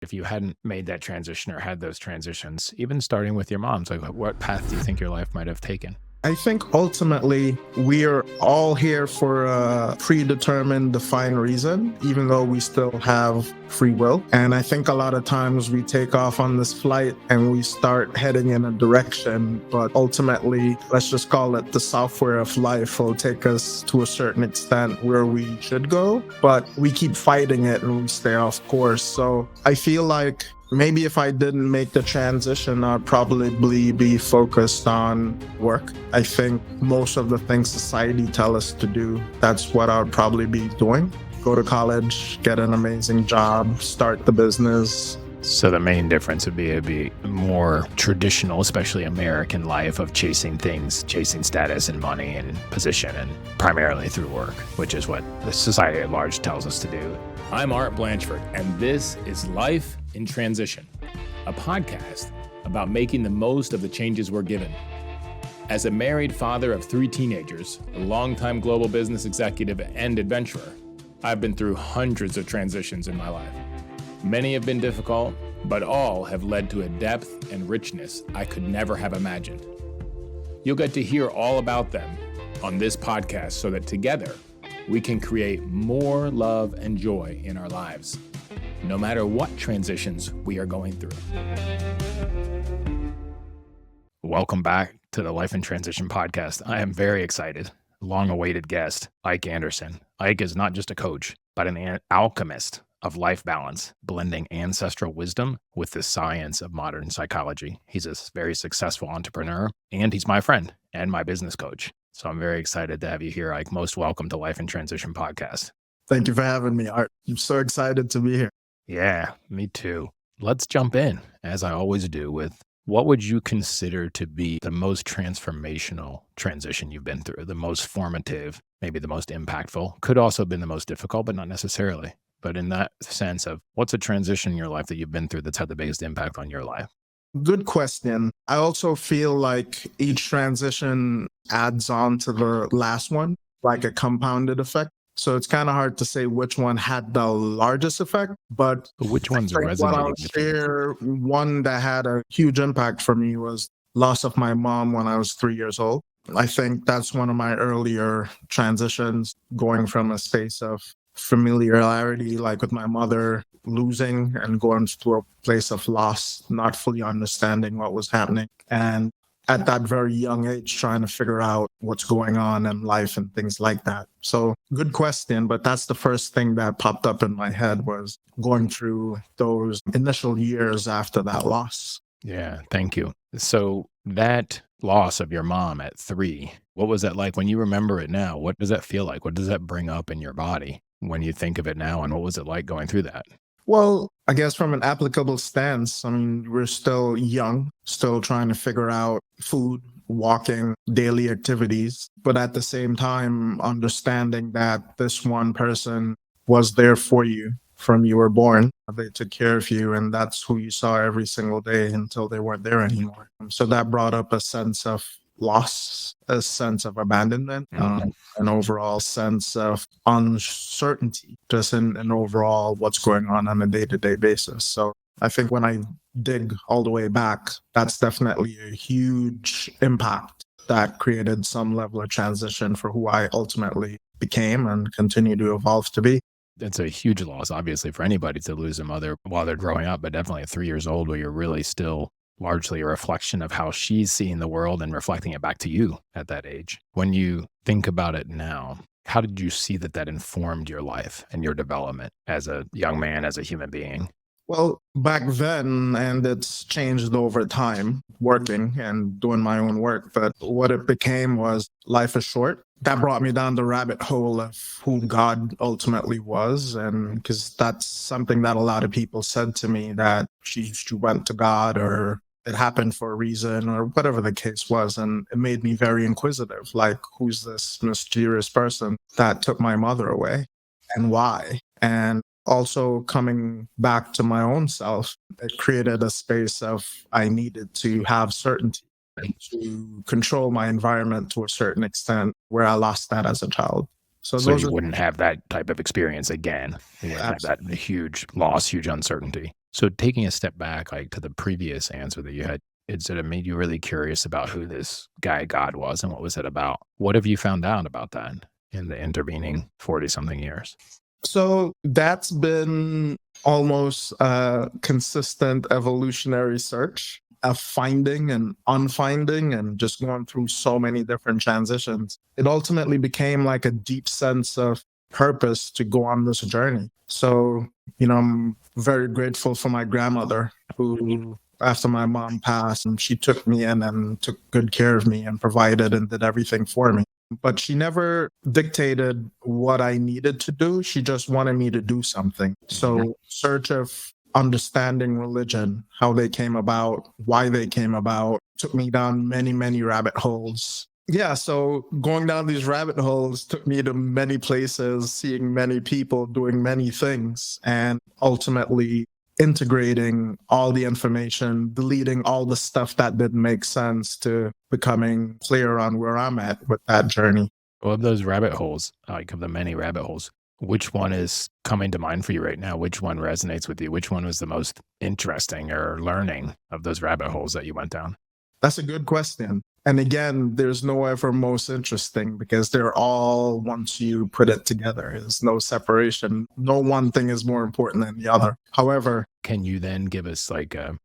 If you hadn't made that transition or had those transitions, even starting with your mom's, like what path do you think your life might have taken? I think ultimately we are all here for a predetermined, defined reason, even though we still have free will. And I think a lot of times we take off on this flight and we start heading in a direction, but ultimately, let's just call it the software of life will take us to a certain extent where we should go, but we keep fighting it and we stay off course. So I feel like maybe if I didn't make the transition, I'd probably be focused on work. I think most of the things society tell us to do, that's what I'd probably be doing. Go to college, get an amazing job, start the business. So the main difference would be it'd be more traditional, especially American life of chasing things, chasing status and money and position, and primarily through work, which is what the society at large tells us to do. I'm Art Blanchford, and this is Life in Transition, a podcast about making the most of the changes we're given. As a married father of 3 teenagers, a longtime global business executive and adventurer, I've been through hundreds of transitions in my life. Many have been difficult, but all have led to a depth and richness I could never have imagined. You'll get to hear all about them on this podcast so that together we can create more love and joy in our lives, no matter what transitions we are going through. Welcome back to the Life in Transition podcast. I am very excited. Long-awaited guest, Ike Anderson. Ike is not just a coach, but an alchemist of life balance, blending ancestral wisdom with the science of modern psychology. He's a very successful entrepreneur, and he's my friend and my business coach. So I'm very excited to have you here, Ike. Most welcome to Life in Transition podcast. Thank you for having me, Art. I'm so excited to be here. Yeah, me too. Let's jump in, as I always do, with what would you consider to be the most transformational transition you've been through, the most formative, maybe the most impactful, could also have been the most difficult, but not necessarily. But in that sense of what's a transition in your life that you've been through that's had the biggest impact on your life? Good question. I also feel like each transition adds on to the last one, like a compounded effect. So it's kind of hard to say which one had the largest effect, but Which ones are I think what I'll resonating with you? share, one that had a huge impact for me was loss of my mom when I was 3 years old. I think that's one of my earlier transitions, going from a space of familiarity, like with my mother, losing and going to a place of loss, not fully understanding what was happening. And at that very young age, trying to figure out what's going on in life and things like that. So good question, but that's the first thing that popped up in my head was going through those initial years after that loss. Yeah, thank you. So that loss of your mom at 3, what was that like when you remember it now? What does that feel like? What does that bring up in your body when you think of it now? And what was it like going through that? Well, I guess from an applicable stance, I mean, we're still young, still trying to figure out food, walking, daily activities, but at the same time, understanding that this one person was there for you from you were born. They took care of you, and that's who you saw every single day until they weren't there anymore. So that brought up a sense of loss, a sense of abandonment, an overall sense of uncertainty, just in overall what's going on a day-to-day basis. So I think when I dig all the way back, that's definitely a huge impact that created some level of transition for who I ultimately became and continue to evolve to be. It's a huge loss, obviously, for anybody to lose a mother while they're growing up, but definitely at 3 years old where you're really still largely a reflection of how she's seeing the world and reflecting it back to you at that age. When you think about it now, how did you see that informed your life and your development as a young man, as a human being? Well, back then, and it's changed over time, working and doing my own work, but what it became was life is short. That brought me down the rabbit hole of who God ultimately was. And because that's something that a lot of people said to me, that she went to God or it happened for a reason or whatever the case was. And it made me very inquisitive, like, who's this mysterious person that took my mother away and why? And also coming back to my own self, it created a space of I needed to have certainty and to control my environment to a certain extent where I lost that as a child. So those you are wouldn't have that type of experience again. You wouldn't have that huge loss, huge uncertainty. So taking a step back, like to the previous answer that you had, it sort of made you really curious about who this guy God was and what was it about? What have you found out about that in the intervening 40 something years? So that's been almost a consistent evolutionary search of finding and unfinding and just going through so many different transitions. It ultimately became like a deep sense of purpose to go on this journey. So, I'm very grateful for my grandmother who, after my mom passed, and she took me in and took good care of me and provided and did everything for me. But she never dictated what I needed to do. She just wanted me to do something. So, search of understanding religion, how they came about, why they came about, took me down many, many rabbit holes. Yeah, so going down these rabbit holes took me to many places, seeing many people, doing many things, and ultimately integrating all the information, deleting all the stuff that didn't make sense to becoming clear on where I'm at with that journey. Well, of those rabbit holes, like of the many rabbit holes, which one is coming to mind for you right now? Which one resonates with you? Which one was the most interesting or learning of those rabbit holes that you went down? That's a good question. And again, there's no ever most interesting because they're all, once you put it together, there's no separation. No one thing is more important than the other. However, Can you then give us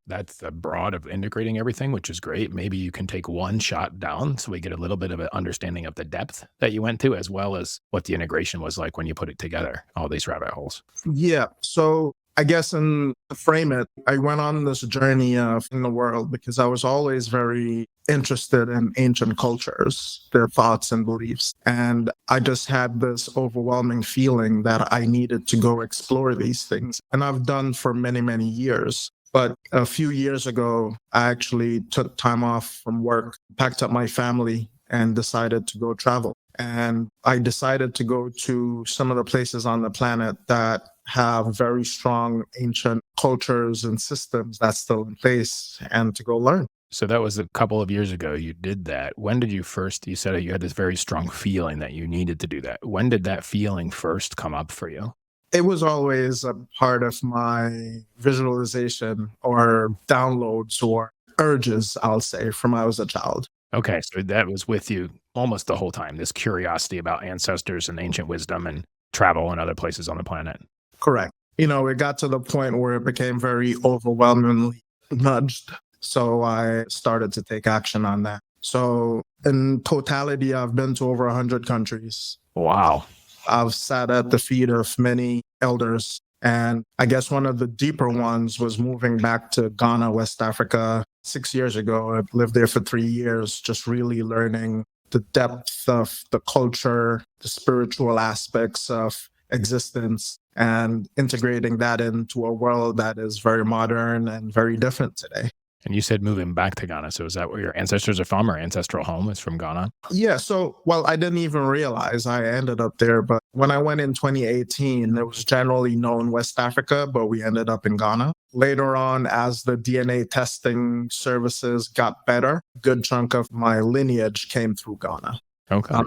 that's the broad of integrating everything, which is great. Maybe you can take one shot down so we get a little bit of an understanding of the depth that you went to, as well as what the integration was like when you put it together, all these rabbit holes. yeah. So I guess in to frame it, I went on this journey of in the world because I was always very interested in ancient cultures, their thoughts and beliefs. And I just had this overwhelming feeling that I needed to go explore these things. And I've done for many, many years. But a few years ago, I actually took time off from work, packed up my family, and decided to go travel. And I decided to go to some of the places on the planet that have very strong ancient cultures and systems that's still in place and to go learn. So that was a couple of years ago you did that. When did you first, you said you had this very strong feeling that you needed to do that. When did that feeling first come up for you? It was always a part of my visualization or downloads or urges, I'll say, from when I was a child. Okay, so that was with you almost the whole time, this curiosity about ancestors and ancient wisdom and travel and other places on the planet. Correct. It got to the point where it became very overwhelmingly nudged. So I started to take action on that. So in totality, I've been to over 100 countries. Wow. I've sat at the feet of many elders. And I guess one of the deeper ones was moving back to Ghana, West Africa, 6 years ago. I lived there for 3 years, just really learning the depth of the culture, the spiritual aspects of existence, and integrating that into a world that is very modern and very different today. And you said moving back to Ghana. So is that where your ancestors are from, or ancestral home is from Ghana? Yeah, so, well, I didn't even realize I ended up there, but when I went in 2018, it was generally known West Africa, but we ended up in Ghana. Later on, as the DNA testing services got better, a good chunk of my lineage came through Ghana. Okay.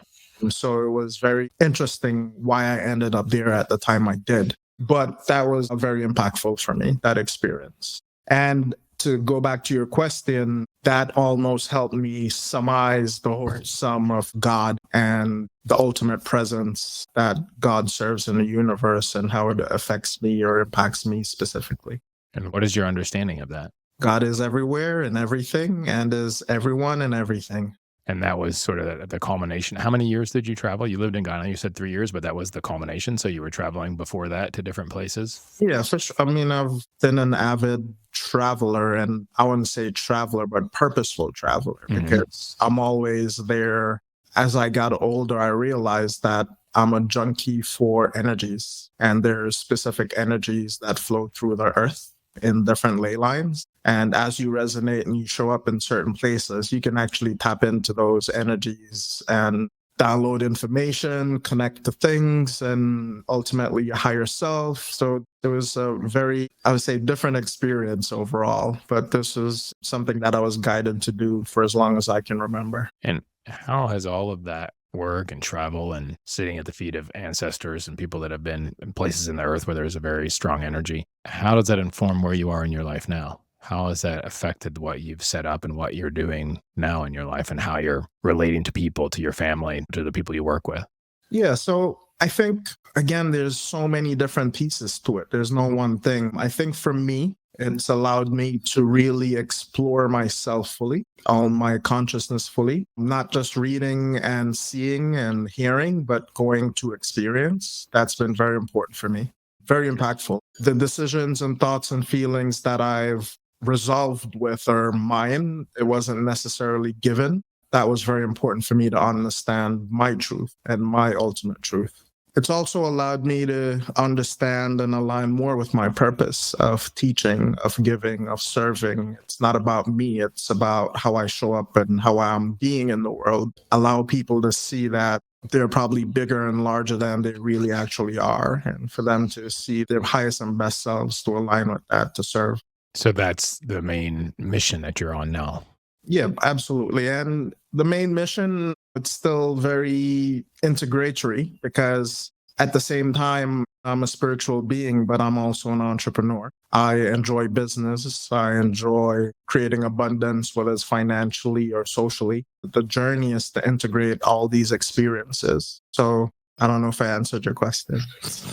So it was very interesting why I ended up there at the time I did. But that was very impactful for me, that experience. And to go back to your question, that almost helped me surmise the whole sum of God and the ultimate presence that God serves in the universe and how it affects me or impacts me specifically. And what is your understanding of that? God is everywhere and everything and is everyone and everything. And that was sort of the culmination. How many years did you travel? You lived in Ghana, you said 3 years, but that was the culmination. So you were traveling before that to different places? Yeah, for sure. I mean, I've been an avid traveler, and I wouldn't say traveler, but purposeful traveler, because I'm always there. As I got older, I realized that I'm a junkie for energies, and there's specific energies that flow through the earth in different ley lines. And as you resonate and you show up in certain places, you can actually tap into those energies and download information, connect to things, and ultimately your higher self. So it was a very, I would say, different experience overall. But this was something that I was guided to do for as long as I can remember. And how has all of that work and travel and sitting at the feet of ancestors and people that have been in places in the earth where there's a very strong energy. How does that inform where you are in your life now? How has that affected what you've set up and what you're doing now in your life and how you're relating to people, to your family, to the people you work with? Yeah, so I think, again, there's so many different pieces to it. There's no one thing. I think for me, it's allowed me to really explore myself fully, all my consciousness fully, not just reading and seeing and hearing, but going to experience. That's been very important for me, very impactful. The decisions and thoughts and feelings that I've resolved with are mine. It wasn't necessarily given. That was very important for me to understand my truth and my ultimate truth. It's also allowed me to understand and align more with my purpose of teaching, of giving, of serving. It's not about me, it's about how I show up and how I'm being in the world. Allow people to see that they're probably bigger and larger than they really actually are, and for them to see their highest and best selves to align with that, to serve. So that's the main mission that you're on now. Yeah, absolutely. And the main mission, it's still very integratory because at the same time, I'm a spiritual being, but I'm also an entrepreneur. I enjoy business. I enjoy creating abundance, whether it's financially or socially. The journey is to integrate all these experiences. So I don't know if I answered your question.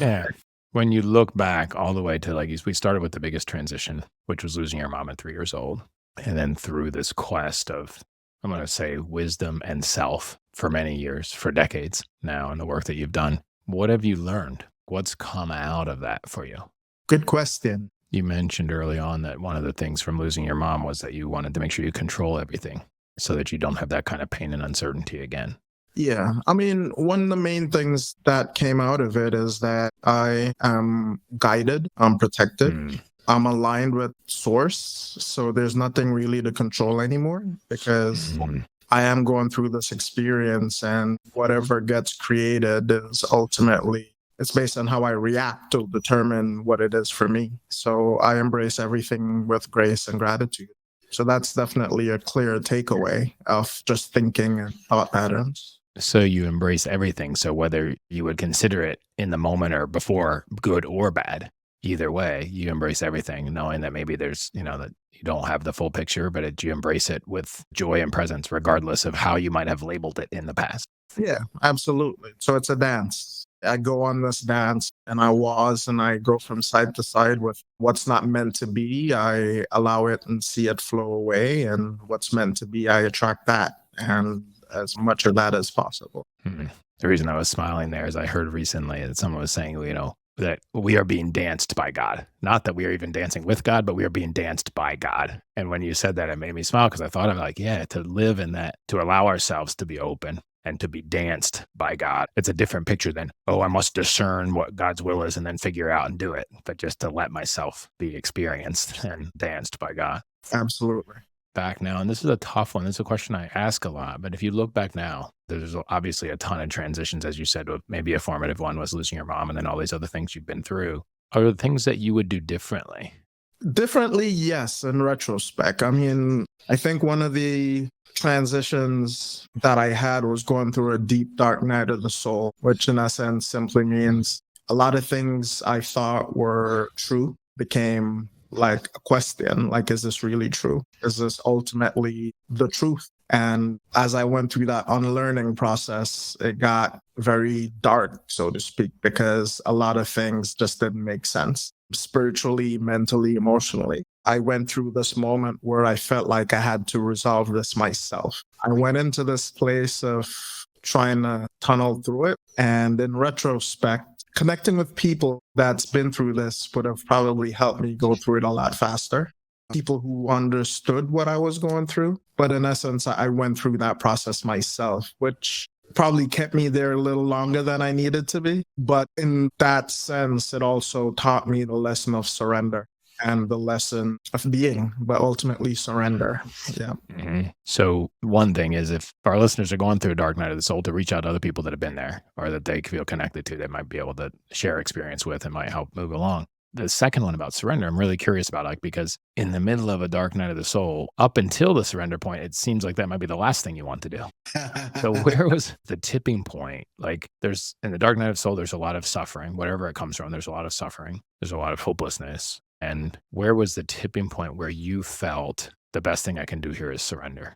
Yeah. When you look back all the way to we started with the biggest transition, which was losing your mom at 3 years old. And then through this quest of, I'm going to say, wisdom and self for many years, for decades now, in the work that you've done, what have you learned? What's come out of that for you? Good question. You mentioned early on that one of the things from losing your mom was that you wanted to make sure you control everything so that you don't have that kind of pain and uncertainty again. Yeah. I mean, one of the main things that came out of it is that I am guided, I'm protected. Mm. I'm aligned with source, so there's nothing really to control anymore because I am going through this experience, and whatever gets created is ultimately, it's based on how I react to determine what it is for me. So I embrace everything with grace and gratitude. So that's definitely a clear takeaway of just thinking and thought patterns. So you embrace everything. So whether you would consider it in the moment or before, good or bad, either way, you embrace everything, knowing that maybe there's, that you don't have the full picture, but you embrace it with joy and presence, regardless of how you might have labeled it in the past. Yeah, absolutely. So it's a dance. I go on this dance and I go from side to side with what's not meant to be. I allow it and see it flow away. And what's meant to be, I attract that. And as much of that as possible. The reason I was smiling there is I heard recently that someone was saying, that we are being danced by God. Not that we are even dancing with God, but we are being danced by God. And when you said that, it made me smile because I thought of to live in that, to allow ourselves to be open and to be danced by God. It's a different picture than, I must discern what God's will is and then figure out and do it. But just to let myself be experienced and danced by God. Absolutely. Back now, and this is a tough one. This is a question I ask a lot, but if you look back now, there's obviously a ton of transitions, as you said, maybe a formative one was losing your mom and then all these other things you've been through. Are there things that you would do differently? Differently, yes, in retrospect. I mean, I think one of the transitions that I had was going through a deep, dark night of the soul, which in essence simply means a lot of things I thought were true became like a question, like, is this really true? Is this ultimately the truth? And as I went through that unlearning process, it got very dark, so to speak, because a lot of things just didn't make sense spiritually, mentally, emotionally. I went through this moment where I felt like I had to resolve this myself. I went into this place of trying to tunnel through it. And in retrospect, connecting with people that's been through this would have probably helped me go through it a lot faster. People who understood what I was going through. But in essence, I went through that process myself, which probably kept me there a little longer than I needed to be. But in that sense, it also taught me the lesson of surrender and the lesson of being, but ultimately surrender. Yeah. Mm-hmm. So one thing is, if our listeners are going through a dark night of the soul, to reach out to other people that have been there or that they feel connected to, that might be able to share experience with and might help move along. the second one about surrender, I'm really curious about, like, because in the middle of a dark night of the soul, up until the surrender point, it seems like that might be the last thing you want to do. So where was the tipping point? Like, there's in the dark night of the soul, there's a lot of suffering, wherever it comes from. There's a lot of suffering. There's a lot of hopelessness. And where was the tipping point where you felt the best thing I can do here is surrender?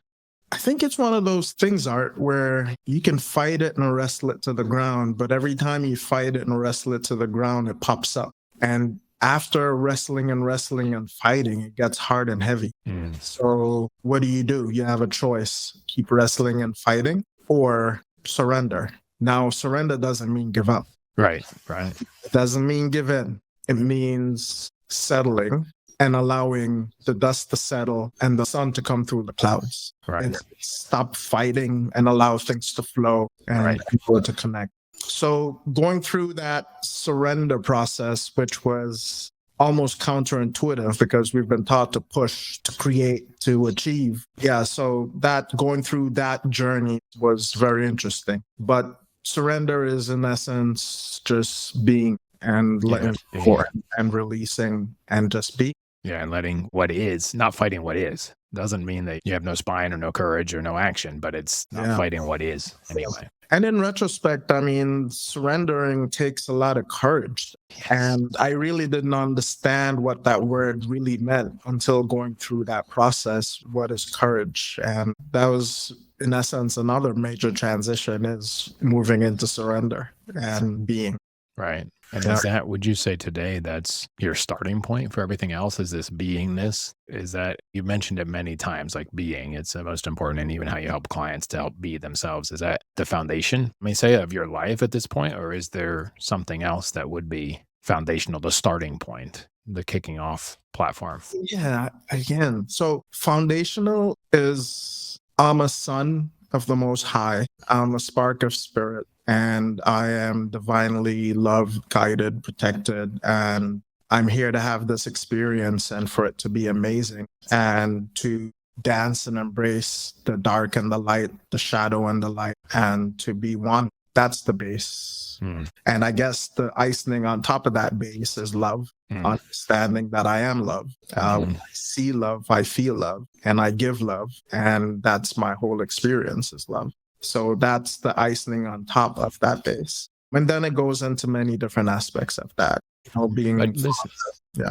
I think it's one of those things, Art, where you can fight it and wrestle it to the ground, but every time you fight it and wrestle it to the ground, it pops up. And after wrestling and fighting, it gets hard and heavy. So what do? You have a choice: keep wrestling and fighting or surrender. Now, surrender doesn't mean give up. Right, right. It doesn't mean give in. It means settling and allowing the dust to settle and the sun to come through the clouds. Right. And stop fighting and allow things to flow and people to connect. So going through that surrender process, which was almost counterintuitive because we've been taught to push, to create, to achieve. Yeah, so that going through that journey was very interesting. But surrender is in essence just being and letting go and releasing and just be. Yeah, and letting what is, not fighting what is. Doesn't mean that you have no spine or no courage or no action, but it's not fighting what is anyway. And in retrospect, I mean, surrendering takes a lot of courage. Yes. And I really didn't understand what that word really meant until going through that process. What is courage? And that was, in essence, another major transition is moving into surrender and being. Right. And is that, would you say today that's your starting point for everything else? Is this beingness? Is that, you mentioned it many times, like being, it's the most important, and even how you help clients to help be themselves. Is that the foundation, I mean, say, of your life at this point? Or is there something else that would be foundational, the starting point, the kicking off platform? Yeah, again, so foundational is I'm a son of the Most High. I'm a spark of spirit. And I am divinely loved, guided, protected. And I'm here to have this experience and for it to be amazing and to dance and embrace the dark and the light, the shadow and the light, and to be one. That's the base. And I guess the icing on top of that base is love, understanding that I am love. I see love, I feel love, and I give love. And that's my whole experience is love. So that's the icing on top of that base. And then it goes into many different aspects of that.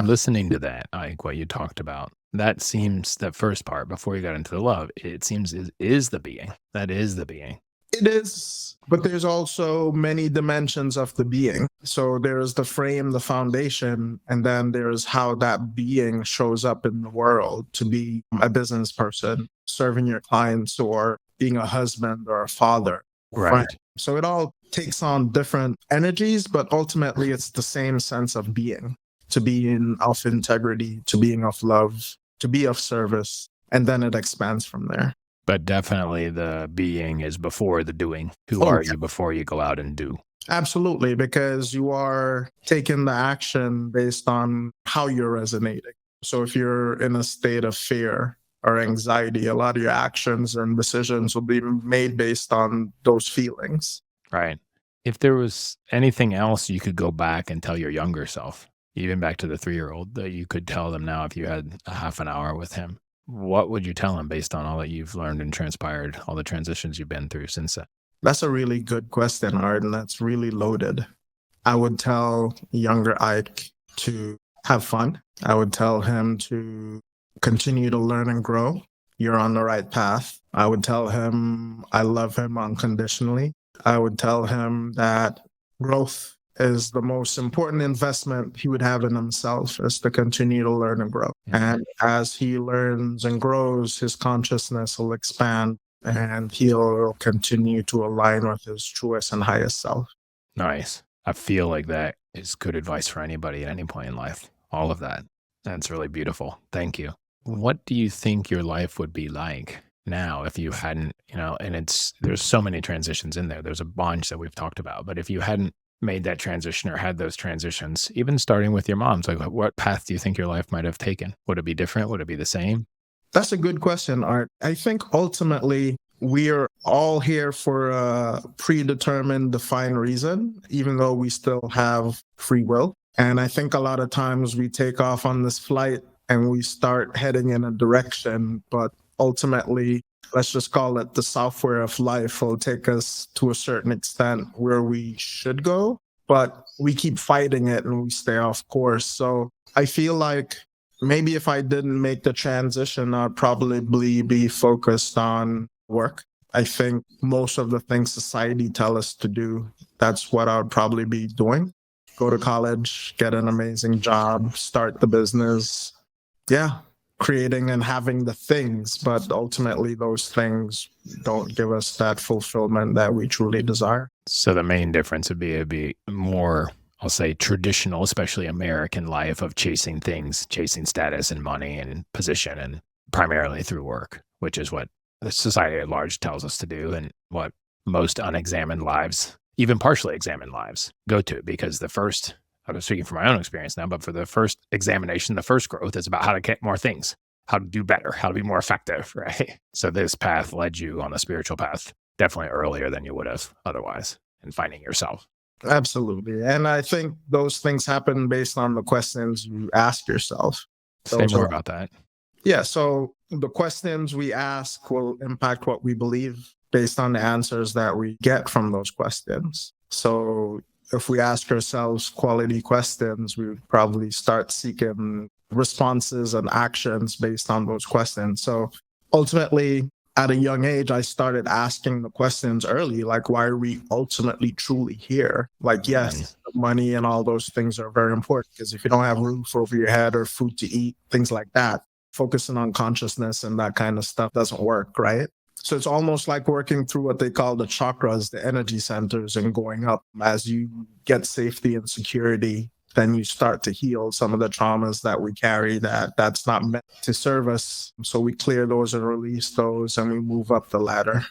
Listening to that, like what you talked about, that seems, that first part, before you got into the love, it seems is the being. That is the being. It is, but there's also many dimensions of the being. So there's the frame, the foundation, and then there's how that being shows up in the world to be a business person, serving your clients, or being a husband or a father. Right. So it all takes on different energies, but ultimately it's the same sense of being, to be of integrity, to being of love, to be of service, and then it expands from there. But definitely the being is before the doing. Who are you before you go out and do? Absolutely, because you are taking the action based on how you're resonating. So if you're in a state of fear or anxiety, a lot of your actions and decisions will be made based on those feelings. Right. If there was anything else you could go back and tell your younger self, even back to the 3-year-old, that you could tell them now if you had a half an hour with him, what would you tell him based on all that you've learned and transpired, all the transitions you've been through since then? That's a really good question, Arden. That's really loaded. I would tell younger Ike to have fun. I would tell him to continue to learn and grow. You're on the right path. I would tell him I love him unconditionally. I would tell him that growth is the most important investment he would have in himself, is to continue to learn and grow. And as he learns and grows, his consciousness will expand and he'll continue to align with his truest and highest self. Nice. I feel like that is good advice for anybody at any point in life. All of that. That's really beautiful. Thank you. What do you think your life would be like now if you hadn't, and there's so many transitions in there. There's a bunch that we've talked about, but if you hadn't made that transition or had those transitions, even starting with your mom's, like what path do you think your life might have taken? Would it be different? Would it be the same? That's a good question, Art. I think ultimately we are all here for a predetermined, defined reason, even though we still have free will. And I think a lot of times we take off on this flight and we start heading in a direction, but ultimately, let's just call it the software of life will take us to a certain extent where we should go, but we keep fighting it and we stay off course. So I feel like maybe if I didn't make the transition, I'd probably be focused on work. I think most of the things society tell us to do, that's what I would probably be doing. Go to college, get an amazing job, start the business. Yeah, creating and having the things, but ultimately those things don't give us that fulfillment that we truly desire. So the main difference would be it'd be more, I'll say, traditional, especially American life of chasing things, chasing status and money and position, and primarily through work, which is what the society at large tells us to do, and what most unexamined lives, even partially examined lives, go to. Because the first, I'm speaking from my own experience now, but for the first examination, the first growth is about how to get more things, how to do better, how to be more effective, right? So this path led you on the spiritual path definitely earlier than you would have otherwise in finding yourself. Absolutely. And I think those things happen based on the questions you ask yourself. Say Those more are, about that. yeah. So the questions we ask will impact what we believe based on the answers that we get from those questions. So if we ask ourselves quality questions, we would probably start seeking responses and actions based on those questions. So ultimately, at a young age, I started asking the questions early, like, why are we ultimately truly here? Like, yes, money and all those things are very important because if you don't have roof over your head or food to eat, things like that, focusing on consciousness and that kind of stuff doesn't work, right? So it's almost like working through what they call the chakras, the energy centers, and going up. As you get safety and security, then you start to heal some of the traumas that we carry that's not meant to serve us. So we clear those and release those and we move up the ladder.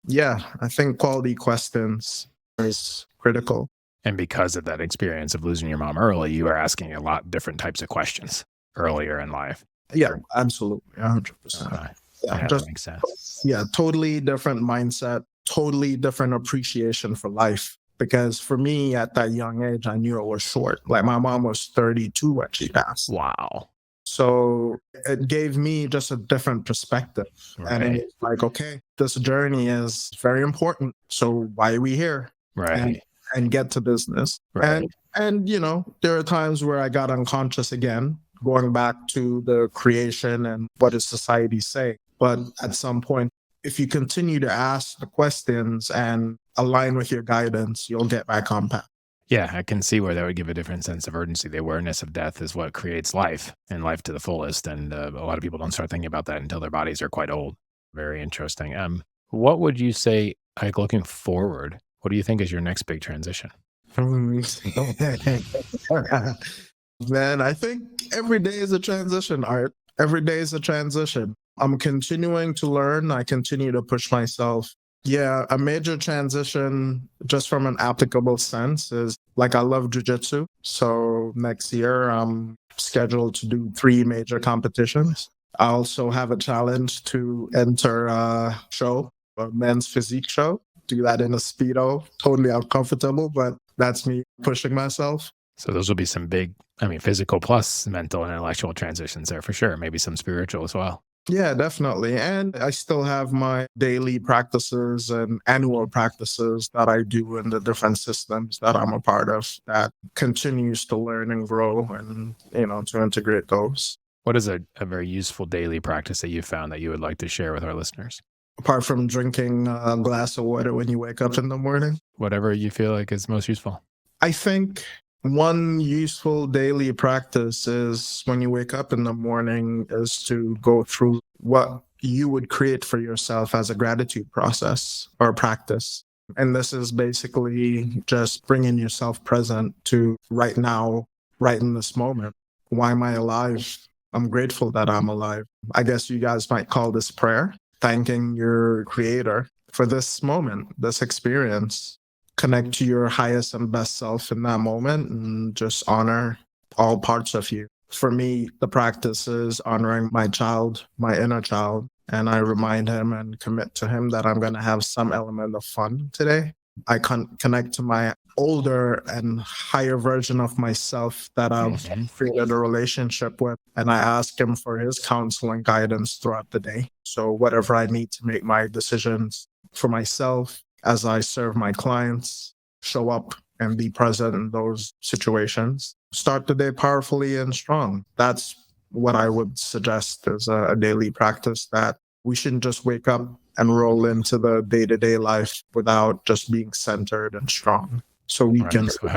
Yeah, I think quality questions is critical. And because of that experience of losing your mom early, you are asking a lot different types of questions earlier in life. Yeah, absolutely. 100%. Okay. Yeah, That makes sense. yeah, totally different mindset, totally different appreciation for life. Because for me, at that young age, I knew it was short. Like my mom was 32 when she passed. Wow. So it gave me just a different perspective. And Right. it's like, okay, this journey is very important. So why are we here? Right. And get to business. Right. And you know, there are times where I got unconscious again, going back to the creation and what does society say. But at some point, if you continue to ask the questions and align with your guidance, you'll get back on path. Yeah, I can see where that would give a different sense of urgency. The awareness of death is what creates life and life to the fullest. And a lot of people don't start thinking about that until their bodies are quite old. Very interesting. What would you say, like looking forward, what do you think is your next big transition? Man, I think every day is a transition, Art. Every day is a transition. I'm continuing to learn. I continue to push myself. Yeah, a major transition, just from an applicable sense, is like I love jujitsu. So next year, I'm scheduled to do 3 major competitions. I also have a challenge to enter a show, a men's physique show. Do that in a Speedo, totally uncomfortable, but that's me pushing myself. So those will be some big, physical plus mental and intellectual transitions there for sure. Maybe some spiritual as well. Yeah, definitely. And I still have my daily practices and annual practices that I do in the different systems that I'm a part of that continues to learn and grow and, to integrate those. What is a very useful daily practice that you found that you would like to share with our listeners? Apart from drinking a glass of water when you wake up in the morning, Whatever you feel like is most useful. I think one useful daily practice is when you wake up in the morning is to go through what you would create for yourself as a gratitude process or practice. And this is basically just bringing yourself present to right now, right in this moment. Why am I alive? I'm grateful that I'm alive. I guess you guys might call this prayer, thanking your creator for this moment, this experience. Connect to your highest and best self in that moment and just honor all parts of you. For me, the practice is honoring my child, my inner child, and I remind him and commit to him that I'm going to have some element of fun today. I connect to my older and higher version of myself that I've created a relationship with. And I ask him for his counsel and guidance throughout the day. So whatever I need to make my decisions for myself as I serve my clients, show up and be present in those situations. Start the day powerfully and strong. That's what I would suggest as a daily practice, that we shouldn't just wake up and roll into the day-to-day life without just being centered and strong. So we can So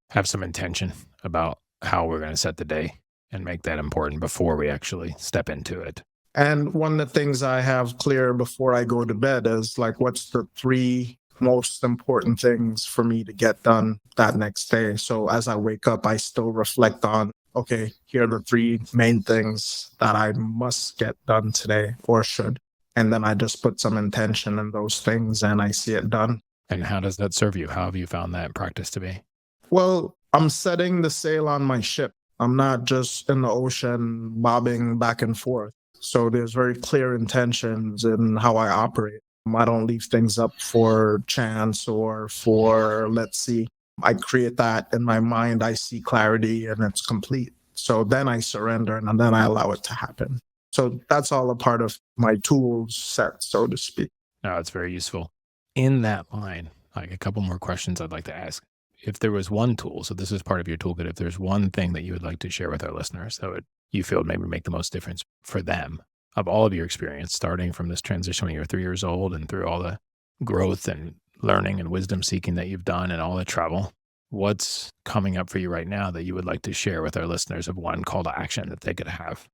have some intention about how we're going to set the day and make that important before we actually step into it. And one of the things I have clear before I go to bed is like, what's the 3 most important things for me to get done that next day? So as I wake up, I still reflect on, okay, here are the 3 main things that I must get done today or should. And then I just put some intention in those things and I see it done. And how does that serve you? How have you found that in practice to be? Well, I'm setting the sail on my ship. I'm not just in the ocean bobbing back and forth. So there's very clear intentions in how I operate. I don't leave things up for chance or for, let's see. I create that in my mind. I see clarity and it's complete. So then I surrender and then I allow it to happen. So that's all a part of my tool set, so to speak. No, it's very useful. In that line, like a couple more questions I'd like to ask. If there was one tool, so this is part of your toolkit, if there's one thing that you would like to share with our listeners that would, you feel would maybe make the most difference for them, of all of your experience, starting from this transition when you were 3 years old and through all the growth and learning and wisdom seeking that you've done and all the travel, what's coming up for you right now that you would like to share with our listeners of one call to action that they could have?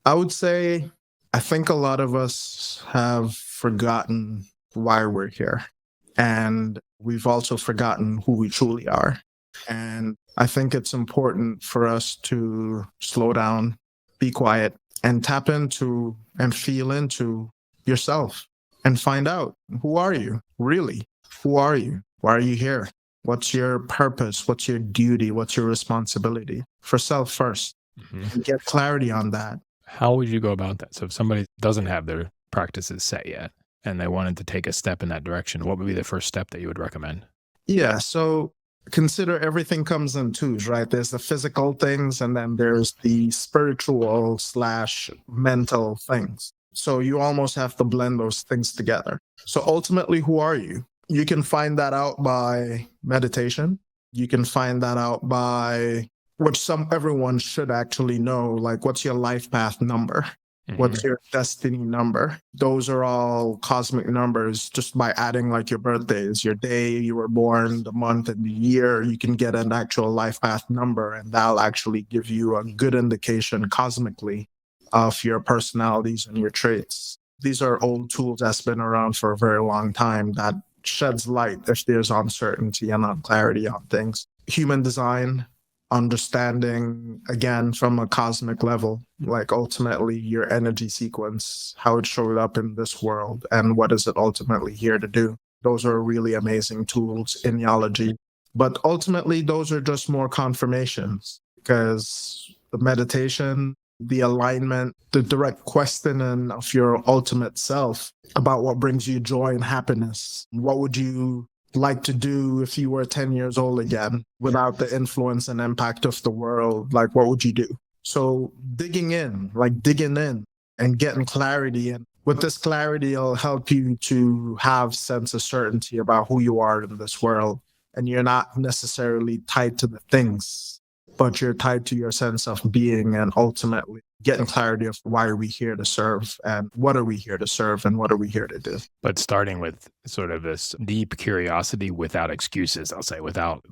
I would say, I think a lot of us have forgotten why we're here. And we've also forgotten who we truly are. And I think it's important for us to slow down, be quiet, and tap into and feel into yourself and find out, who are you? Really? Who are you? Why are you here? What's your purpose? What's your duty? What's your responsibility? For self first. Mm-hmm. Get clarity on that. How would you go about that? So if somebody doesn't have their practices set yet and they wanted to take a step in that direction, what would be the first step that you would recommend? Yeah, so consider everything comes in twos, right? There's the physical things and then there's the spiritual / mental things. So you almost have to blend those things together. So ultimately, who are you? You can find that out by meditation. You can find that out by which everyone should actually know, like what's your life path number? What's your destiny number? Those are all cosmic numbers. Just by adding like your birthdays, your day you were born, the month and the year, you can get an actual life path number, and that'll actually give you a good indication cosmically of your personalities and your traits. These are old tools that's been around for a very long time that sheds light if there's uncertainty and unclarity on things. Human design, understanding, again, from a cosmic level, like ultimately your energy sequence, how it showed up in this world, and what is it ultimately here to do. Those are really amazing tools in theology. But ultimately, those are just more confirmations, because the meditation, the alignment, the direct questioning of your ultimate self about what brings you joy and happiness. What would you like to do if you were 10 years old again without the influence and impact of the world? Like, what would you do? So digging in and getting clarity. And with this clarity, it'll help you to have sense of certainty about who you are in this world. And you're not necessarily tied to the things, but you're tied to your sense of being, and ultimately getting clarity of why are we here to serve, and what are we here to serve, and what are we here to do. But starting with sort of this deep curiosity without excuses, I'll say, without,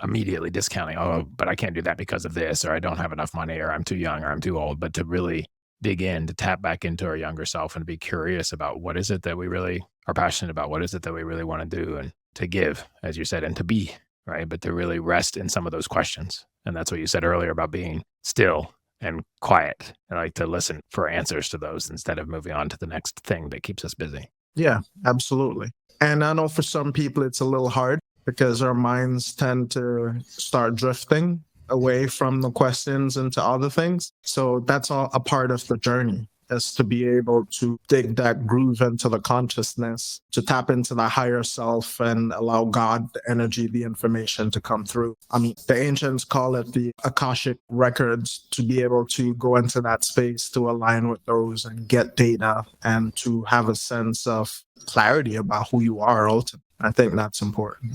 immediately discounting, oh, but I can't do that because of this, or I don't have enough money, or I'm too young, or I'm too old, but to really dig in, to tap back into our younger self and be curious about what is it that we really are passionate about, what is it that we really want to do, and to give, as you said, and to be, right? But to really rest in some of those questions. And that's what you said earlier about being still and quiet. I like to listen for answers to those instead of moving on to the next thing that keeps us busy. Yeah, absolutely. And I know for some people it's a little hard because our minds tend to start drifting away from the questions into other things. So that's all a part of the journey. is to be able to dig that groove into the consciousness, to tap into the higher self and allow God, the energy, the information to come through. I mean, the ancients call it the Akashic records, to be able to go into that space, to align with those and get data and to have a sense of clarity about who you are ultimately. I think that's important.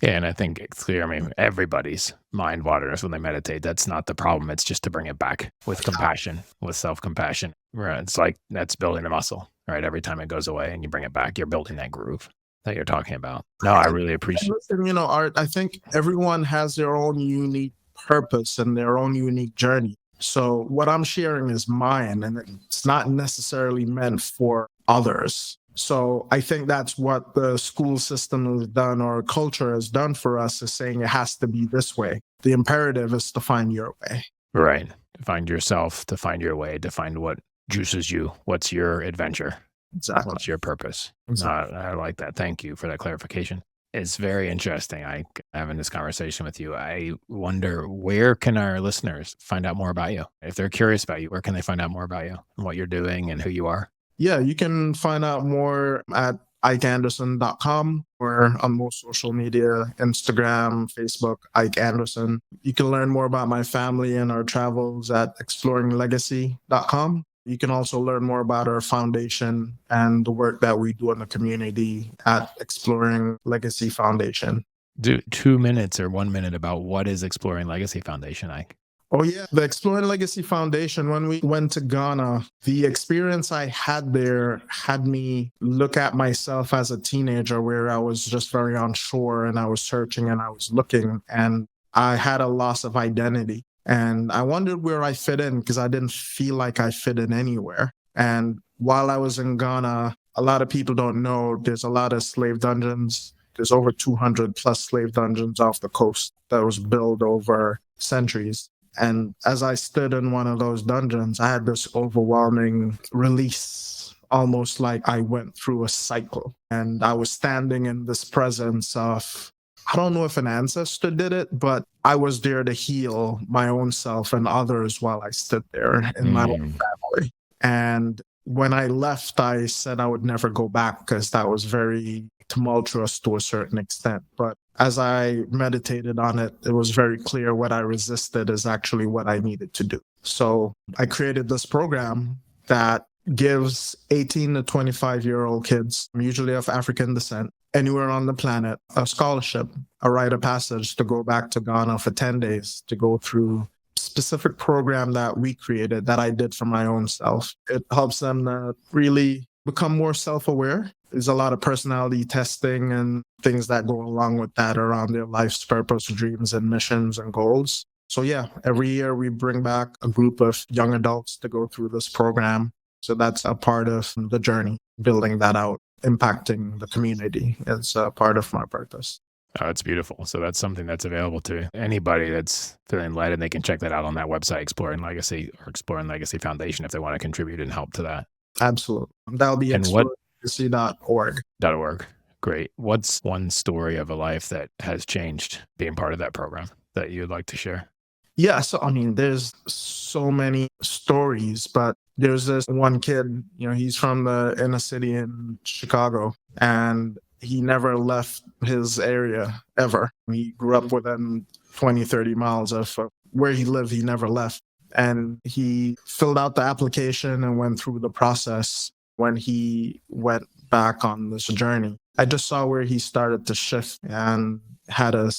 Yeah, and I think it's clear. I mean, everybody's mind wanders when they meditate. That's not the problem. It's just to bring it back with compassion, with self-compassion. Right. It's like that's building a muscle, right? Every time it goes away and you bring it back, you're building that groove that you're talking about. No, I really appreciate. Listen, Art, I think everyone has their own unique purpose and their own unique journey. So what I'm sharing is mine, and it's not necessarily meant for others. So I think that's what the school system has done, or culture has done for us, is saying it has to be this way. The imperative is to find your way. Right. To find yourself, to find your way, to find what juices you. What's your adventure? Exactly. What's your purpose? Exactly. I like that. Thank you for that clarification. It's very interesting. Having this conversation with you. I wonder, where can our listeners find out more about you? If they're curious about you, where can they find out more about you and what you're doing and who you are? Yeah, you can find out more at ikeanderson.com or on most social media, Instagram, Facebook, Ike Anderson. You can learn more about my family and our travels at exploringlegacy.com. You can also learn more about our foundation and the work that we do in the community at Exploring Legacy Foundation. Do 2 minutes or 1 minute about what is Exploring Legacy Foundation, Ike? Oh, yeah. The Exploring Legacy Foundation, when we went to Ghana, the experience I had there had me look at myself as a teenager, where I was just very unsure and I was searching and I was looking, and I had a loss of identity. And I wondered where I fit in, because I didn't feel like I fit in anywhere. And while I was in Ghana, a lot of people don't know there's a lot of slave dungeons. There's over 200 plus slave dungeons off the coast that was built over centuries. And as I stood in one of those dungeons, I had this overwhelming release, almost like I went through a cycle. And I was standing in this presence of, I don't know if an ancestor did it, but I was there to heal my own self and others while I stood there in my own family. And when I left, I said I would never go back, because that was very tumultuous to a certain extent. But as I meditated on it, it was very clear what I resisted is actually what I needed to do. So I created this program that gives 18 to 25-year-old kids, usually of African descent, anywhere on the planet, a scholarship, a rite of passage to go back to Ghana for 10 days to go through specific program that we created, that I did for my own self. It helps them really become more self-aware. There's a lot of personality testing and things that go along with that around their life's purpose, dreams, and missions and goals. So yeah, every year we bring back a group of young adults to go through this program. So that's a part of the journey, building that out, impacting the community is a part of my purpose. Oh, it's beautiful. So that's something that's available to anybody that's feeling led, and they can check that out on that website, Exploring Legacy or Exploring Legacy Foundation, if they want to contribute and help to that. Absolutely. That'll be exploringlegacy.org. .org. Great. What's one story of a life that has changed being part of that program that you'd like to share? Yeah, so I mean, there's so many stories, but there's this one kid, he's from the inner city in Chicago, and he never left his area ever. He grew up within 20, 30 miles of where he lived. He never left. And he filled out the application and went through the process. When he went back on this journey, I just saw where he started to shift and had a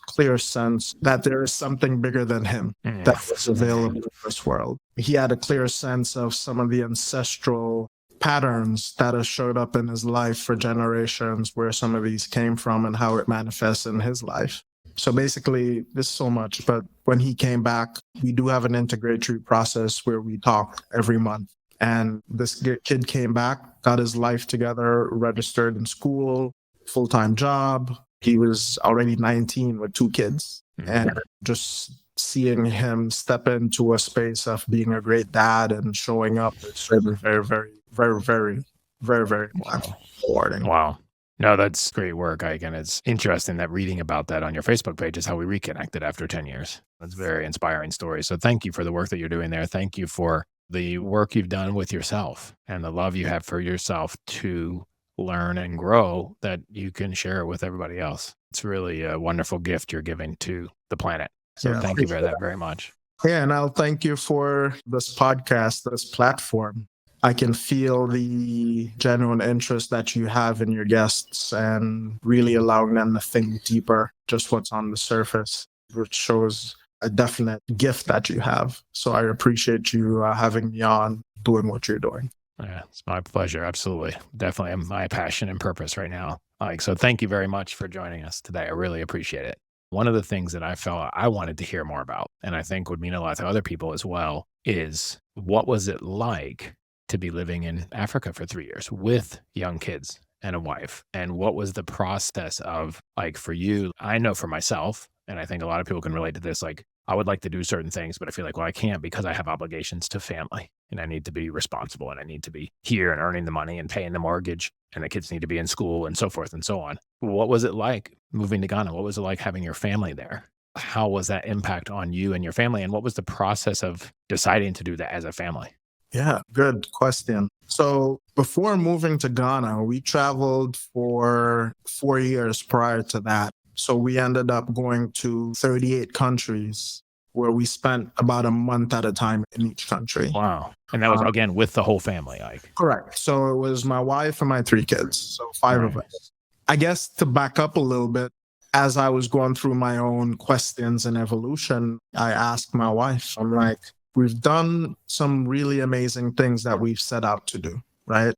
clear sense that there is something bigger than him that was available in this world. He had a clear sense of some of the ancestral patterns that have showed up in his life for generations, where some of these came from and how it manifests in his life. So basically, there's so much, but when he came back, we do have an integratory process where we talk every month. And this kid came back, got his life together, registered in school, full-time job. He was already 19 with 2 kids. And just seeing him step into a space of being a great dad and showing up is very, very, very, very, very, very, very rewarding. Wow. No, that's great work, Ike. And it's interesting that reading about that on your Facebook page is how we reconnected after 10 years. That's a very inspiring story. So thank you for the work that you're doing there. Thank you for the work you've done with yourself and the love you have for yourself to learn and grow that you can share with everybody else. It's really a wonderful gift you're giving to the planet. So Yeah, thank you for appreciate that very much. Yeah, and I'll thank you for this podcast, this platform. I can feel the genuine interest that you have in your guests and really allowing them to think deeper, just what's on the surface, which shows a definite gift that you have. So I appreciate you having me on, doing what you're doing. Yeah, it's my pleasure. Absolutely. Definitely my passion and purpose right now. So thank you very much for joining us today. I really appreciate it. One of the things that I felt I wanted to hear more about, and I think would mean a lot to other people as well, is what was it like to be living in Africa for 3 years with young kids and a wife? And what was the process of like for you? I know for myself, and I think a lot of people can relate to this, like I would like to do certain things, but I feel like, well, I can't because I have obligations to family and I need to be responsible and I need to be here and earning the money and paying the mortgage and the kids need to be in school and so forth and so on. What was it like moving to Ghana? What was it like having your family there? How was that impact on you and your family? And what was the process of deciding to do that as a family? Yeah, good question. So before moving to Ghana, we traveled for 4 years prior to that. So we ended up going to 38 countries where we spent about a month at a time in each country. Wow. And that was, again, with the whole family, like. Correct. So it was my wife and my 3 kids. So five of us. I guess to back up a little bit, as I was going through my own questions and evolution, I asked my wife, I'm like, we've done some really amazing things that we've set out to do, right?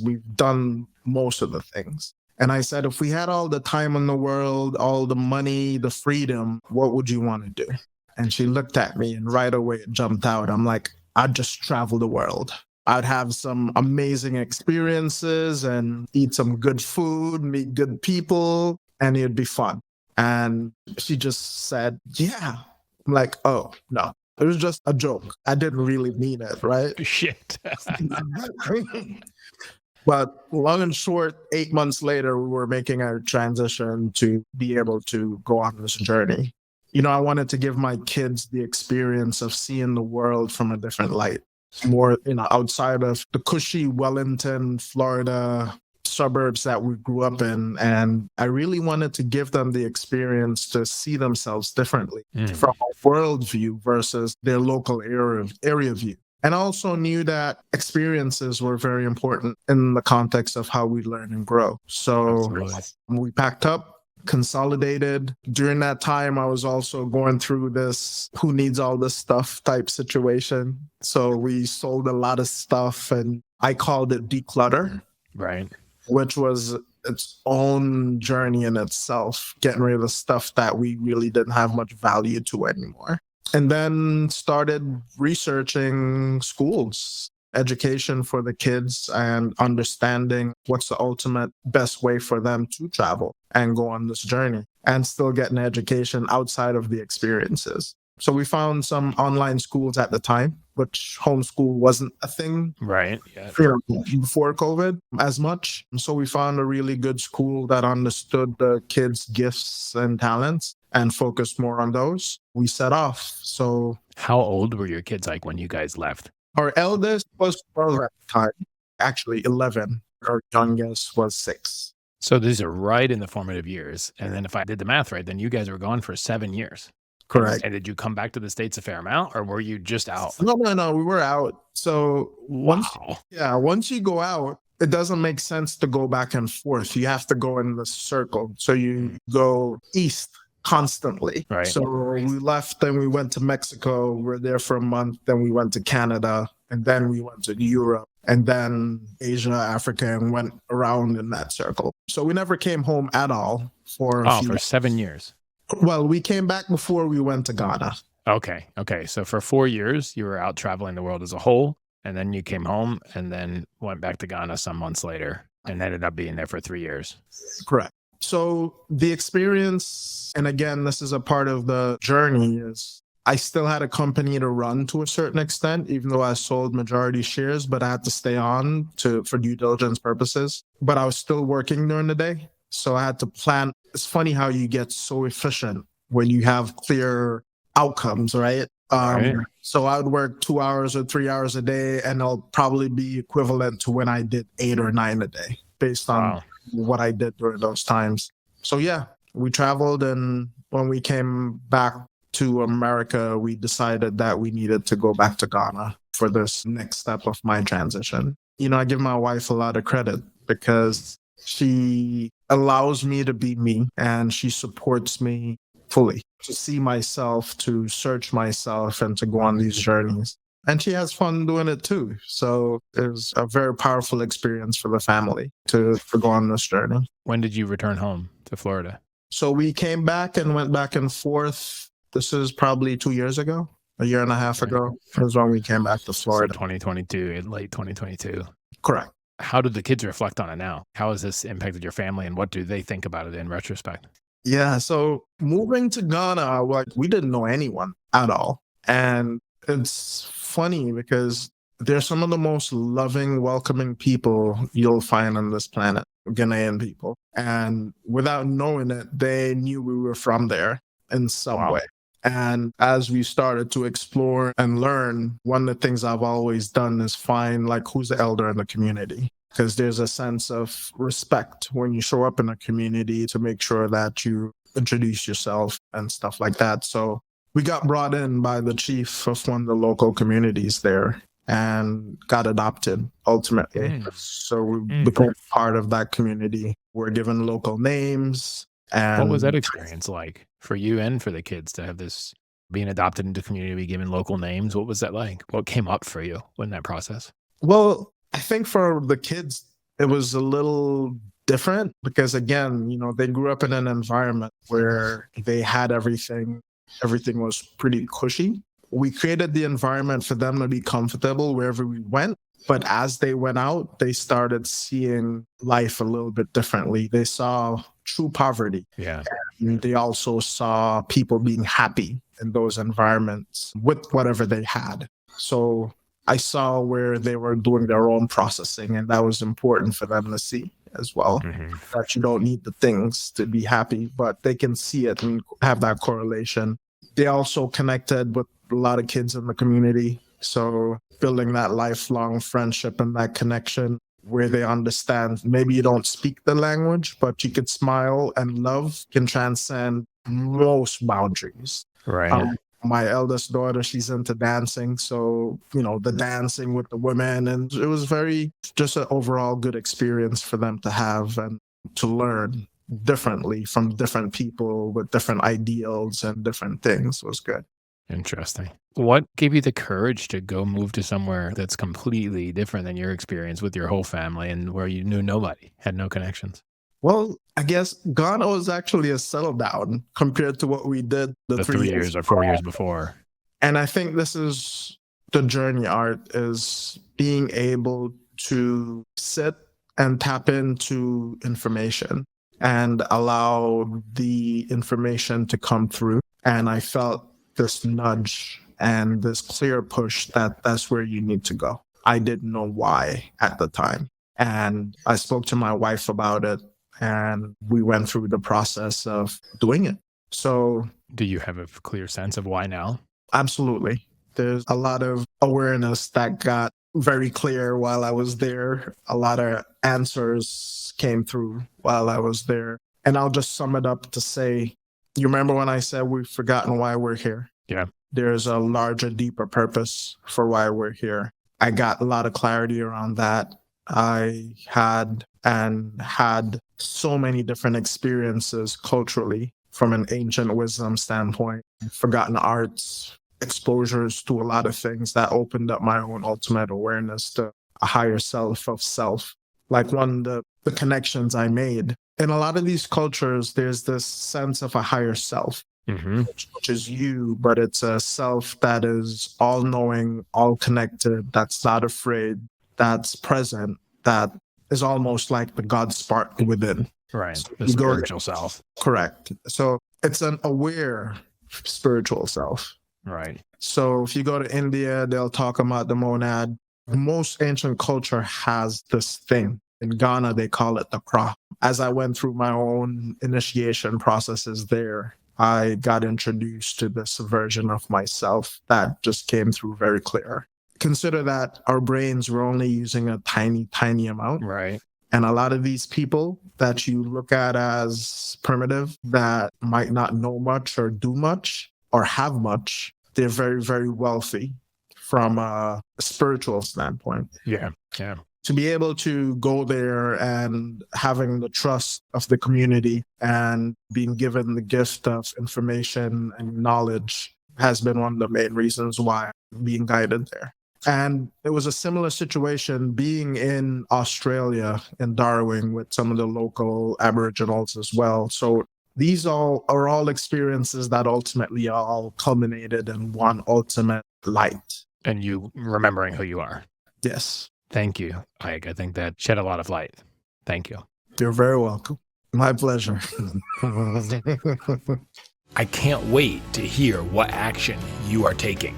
We've done most of the things. And I said, if we had all the time in the world, all the money, the freedom, what would you want to do? And she looked at me and right away it jumped out. I'm like, I'd just travel the world. I'd have some amazing experiences and eat some good food, meet good people, and it'd be fun. And she just said, yeah. I'm like, oh, no. It was just a joke. I didn't really mean it, right? Shit. But long and short, 8 months later, we were making our transition to be able to go on this journey. I wanted to give my kids the experience of seeing the world from a different light, more, outside of the cushy Wellington, Florida suburbs that we grew up in. And I really wanted to give them the experience to see themselves differently from a worldview versus their local area view. And I also knew that experiences were very important in the context of how we learn and grow. So we packed up, consolidated. During that time, I was also going through this who needs all this stuff type situation. So we sold a lot of stuff and I called it declutter. Right. Which was its own journey in itself, getting rid of the stuff that we really didn't have much value to anymore. And then started researching schools, education for the kids, and understanding what's the ultimate best way for them to travel and go on this journey and still get an education outside of the experiences. So we found some online schools at the time, which homeschool wasn't a thing. Right. Yeah. Before COVID as much. So we found a really good school that understood the kids' gifts and talents and focused more on those. We set off. So how old were your kids like when you guys left? Our eldest was 12 at the time, actually 11. Our youngest was 6. So these are right in the formative years. And then if I did the math right, then you guys were gone for 7 years. Correct. And did you come back to the States a fair amount or were you just out? No. We were out. So once you go out, it doesn't make sense to go back and forth. You have to go in the circle. So you go east constantly. Right. So we left and we went to Mexico. We were there for a month. Then we went to Canada and then we went to Europe and then Asia, Africa, and went around in that circle. So we never came home at all for 7 years. Well, we came back before we went to Ghana. Okay. So for 4 years, you were out traveling the world as a whole, and then you came home and then went back to Ghana some months later and ended up being there for 3 years. Correct. So the experience, and again, this is a part of the journey, is I still had a company to run to a certain extent, even though I sold majority shares, but I had to stay on for due diligence purposes. But I was still working during the day. So I had to plan. It's funny how you get so efficient when you have clear outcomes, right? Right. So I would work 2 hours or 3 hours a day, and it'll probably be equivalent to when I did 8 or 9 a day based on Wow. what I did during those times. So yeah, we traveled, and when we came back to America, we decided that we needed to go back to Ghana for this next step of my transition. I give my wife a lot of credit because she allows me to be me and she supports me fully to see myself, to search myself, and to go on these journeys. And she has fun doing it too. So it was a very powerful experience for the family to go on this journey. When did you return home to Florida? So we came back and went back and forth. This is probably 2 years ago, a year and a half Right. ago is when we came back to So Florida. 2022, late 2022. Correct. How do the kids reflect on it now? How has this impacted your family and what do they think about it in retrospect? Yeah. So moving to Ghana, we didn't know anyone at all. And it's funny because they're some of the most loving, welcoming people you'll find on this planet, Ghanaian people. And without knowing it, they knew we were from there in some Wow. way. And as we started to explore and learn, one of the things I've always done is find who's the elder in the community. Because there's a sense of respect when you show up in a community to make sure that you introduce yourself and stuff like that. So we got brought in by the chief of one of the local communities there and got adopted ultimately. So we became part of that community. We're given local names. And what was that experience like for you and for the kids to have this being adopted into community, given local names? What was that like? What came up for you in that process? Well, I think for the kids, it was a little different because, again, they grew up in an environment where they had everything. Everything was pretty cushy. We created the environment for them to be comfortable wherever we went. But as they went out, they started seeing life a little bit differently. They saw true poverty. Yeah. And they also saw people being happy in those environments with whatever they had. So I saw where they were doing their own processing, and that was important for them to see as well. That you don't need the things to be happy, but they can see it and have that correlation. They also connected with a lot of kids in the community. So building that lifelong friendship and that connection where they understand maybe you don't speak the language, but you could smile, and love can transcend most boundaries. Right. My eldest daughter, she's into dancing. So, the dancing with the women, and it was just an overall good experience for them to have and to learn differently from different people with different ideals and different things was good. Interesting. What gave you the courage to go move to somewhere that's completely different than your experience with your whole family and where you knew nobody, had no connections? Well, I guess Ghana was actually a settle down compared to what we did The 3 years or 4 years before. And I think this is the journey, Art, is being able to sit and tap into information and allow the information to come through. And I felt this nudge and this clear push that that's where you need to go. I didn't know why at the time. And I spoke to my wife about it, and we went through the process of doing it. So, do you have a clear sense of why now? Absolutely. There's a lot of awareness that got very clear while I was there. A lot of answers came through while I was there. And I'll just sum it up to say, you remember when I said we've forgotten why we're here? Yeah. There's a larger, deeper purpose for why we're here. I got a lot of clarity around that. I had so many different experiences culturally from an ancient wisdom standpoint, forgotten arts, exposures to a lot of things that opened up my own ultimate awareness to a higher self of self. Like one of the connections I made. In a lot of these cultures, there's this sense of a higher self, which is you, but it's a self that is all-knowing, all-connected, that's not afraid, that's present, that is almost like the God spark within. Right. So the spiritual self. Correct. So it's an aware spiritual self. Right. So if you go to India, they'll talk about the monad. Most ancient culture has this thing. In Ghana, they call it the kra. As I went through my own initiation processes there, I got introduced to this version of myself that just came through very clear. Consider that our brains were only using a tiny, tiny amount. Right. And a lot of these people that you look at as primitive, that might not know much or do much or have much, they're very, very wealthy from a spiritual standpoint. Yeah. Yeah. To be able to go there and having the trust of the community and being given the gift of information and knowledge has been one of the main reasons why I'm being guided there. And it was a similar situation being in Australia, in Darwin, with some of the local Aboriginals as well. So these are all experiences that ultimately all culminated in one ultimate light. And you remembering who you are. Yes. Thank you, Ike. I think that shed a lot of light. Thank you. You're very welcome. My pleasure. I can't wait to hear what action you are taking.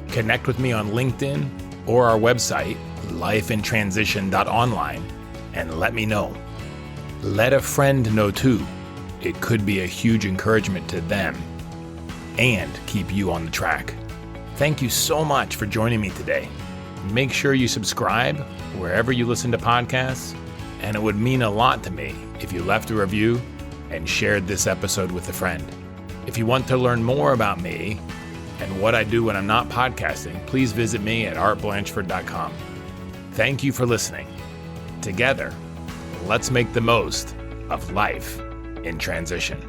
Connect with me on LinkedIn or our website, lifeintransition.online, and let me know. Let a friend know too. It could be a huge encouragement to them and keep you on the track. Thank you so much for joining me today. Make sure you subscribe wherever you listen to podcasts, and it would mean a lot to me if you left a review and shared this episode with a friend. If you want to learn more about me and what I do when I'm not podcasting, please visit me at artblanchford.com. Thank you for listening. Together, let's make the most of life in transition.